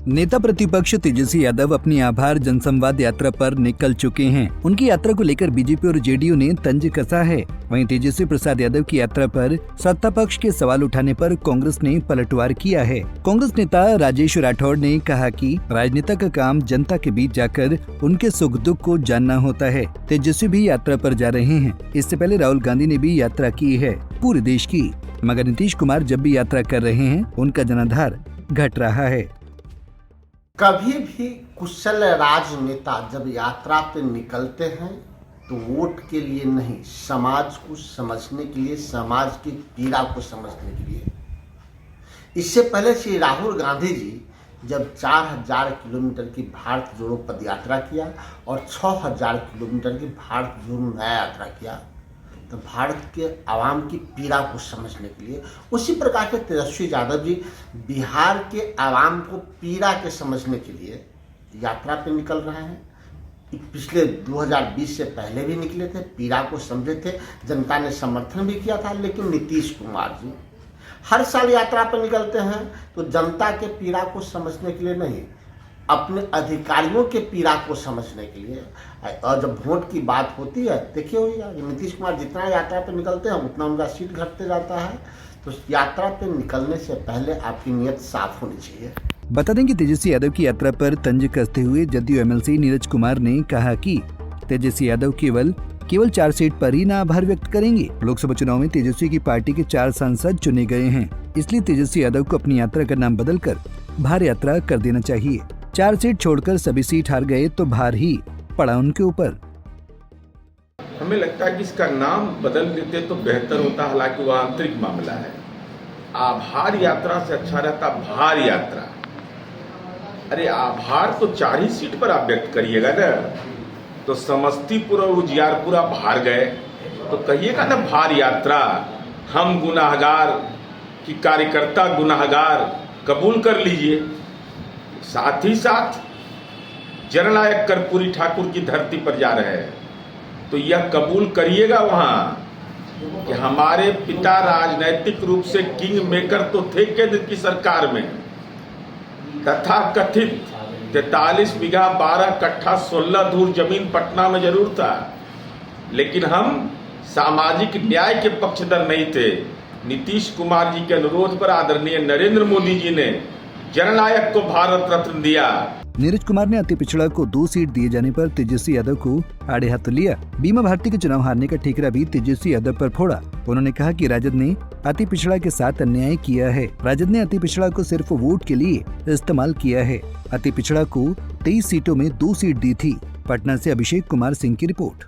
नेता प्रतिपक्ष तेजस्वी यादव अपनी आभार जनसंवाद यात्रा पर निकल चुके हैं। उनकी यात्रा को लेकर बीजेपी और जेडीयू ने तंज कसा है। वहीं तेजस्वी प्रसाद यादव की यात्रा पर सत्ता पक्ष के सवाल उठाने पर कांग्रेस ने पलटवार किया है। कांग्रेस नेता राजेश राठौड़ ने कहा कि राजनेता का काम जनता के बीच जाकर उनके सुख दुख को जानना होता है। तेजस्वी भी यात्रा पर जा रहे हैं। इससे पहले राहुल गांधी ने भी यात्रा की है पूरे देश की, मगर नीतीश कुमार जब भी यात्रा कर रहे हैं उनका जनाधार घट रहा है। कभी भी कुशल राजनेता जब यात्रा पे निकलते हैं तो वोट के लिए नहीं, समाज को समझने के लिए, समाज की पीड़ा को समझने के लिए। इससे पहले श्री राहुल गांधी जी जब 4000 किलोमीटर की भारत जोड़ो पदयात्रा किया और 6000 किलोमीटर की भारत जोड़ो नया यात्रा किया, तो भारत के आवाम की पीड़ा को समझने के लिए, उसी प्रकार के तेजस्वी यादव जी बिहार के आवाम को पीड़ा के समझने के लिए यात्रा पे निकल रहे हैं। पिछले 2020 से पहले भी निकले थे, पीड़ा को समझे थे, जनता ने समर्थन भी किया था। लेकिन नीतीश कुमार जी हर साल यात्रा पर निकलते हैं तो जनता के पीड़ा को समझने के लिए नहीं, अपने अधिकारियों के पीड़ा को समझने के लिए। और जब वोट की बात होती है, देखिए होगा नीतीश कुमार जितना यात्रा पर निकलते हैं उतना उनका सीट घटते जाता है। तो यात्रा पर निकलने से पहले आपकी नीयत साफ होनी चाहिए। बता दें कि तेजस्वी यादव की यात्रा पर तंज कसते हुए जदयू एमएलसी नीरज कुमार ने कहा कि तेजस्वी यादव केवल 4 सीट पर ही ना आभार व्यक्त करेंगे। लोकसभा चुनाव में तेजस्वी की पार्टी के 4 सांसद चुने गए हैं, इसलिए तेजस्वी यादव को अपनी यात्रा का नाम बदलकर भार यात्रा कर देना चाहिए। 4 सीट छोड़कर सभी सीट हार गए तो भार ही पड़ा उनके ऊपर। हमें लगता है कि इसका नाम बदल देते तो बेहतर होता, हालांकि वह आंतरिक मामला है। आभार यात्रा से अच्छा रहता भार यात्रा। अरे आभार तो 4 ही सीट पर आप व्यक्त करिएगा ना, तो समस्तीपुर और उजियारपुर आप हार गए तो कहिएगा ना भार यात्रा। हम गुनाहगार कि कार्यकर्ता गुनाहगार कबूल कर लीजिए। साथ ही साथ जननायक कर्पूरी ठाकुर की धरती पर जा रहे हैं तो यह कबूल करिएगा वहां कि हमारे पिता राजनैतिक रूप से किंग मेकर तो थे केंद्र की सरकार में, तथा कथित 43 बीघा 12 कट्ठा 16 धूर जमीन पटना में जरूर था, लेकिन हम सामाजिक न्याय के पक्षधर नहीं थे। नीतीश कुमार जी के अनुरोध पर आदरणीय नरेंद्र मोदी जी ने जननायक को भारत रत्न दिया। नीरज कुमार ने अति पिछड़ा को 2 सीट दिए जाने पर तेजस्वी यादव को आड़े हाथ लिया। बीमा भारती के चुनाव हारने का ठिकरा भी तेजस्वी यादव पर फोड़ा। उन्होंने कहा कि राजद ने अति पिछड़ा के साथ अन्याय किया है। राजद ने अति पिछड़ा को सिर्फ वोट के लिए इस्तेमाल किया है। अति पिछड़ा को 23 सीटों में 2 सीट दी थी। पटना से अभिषेक कुमार सिंह की रिपोर्ट।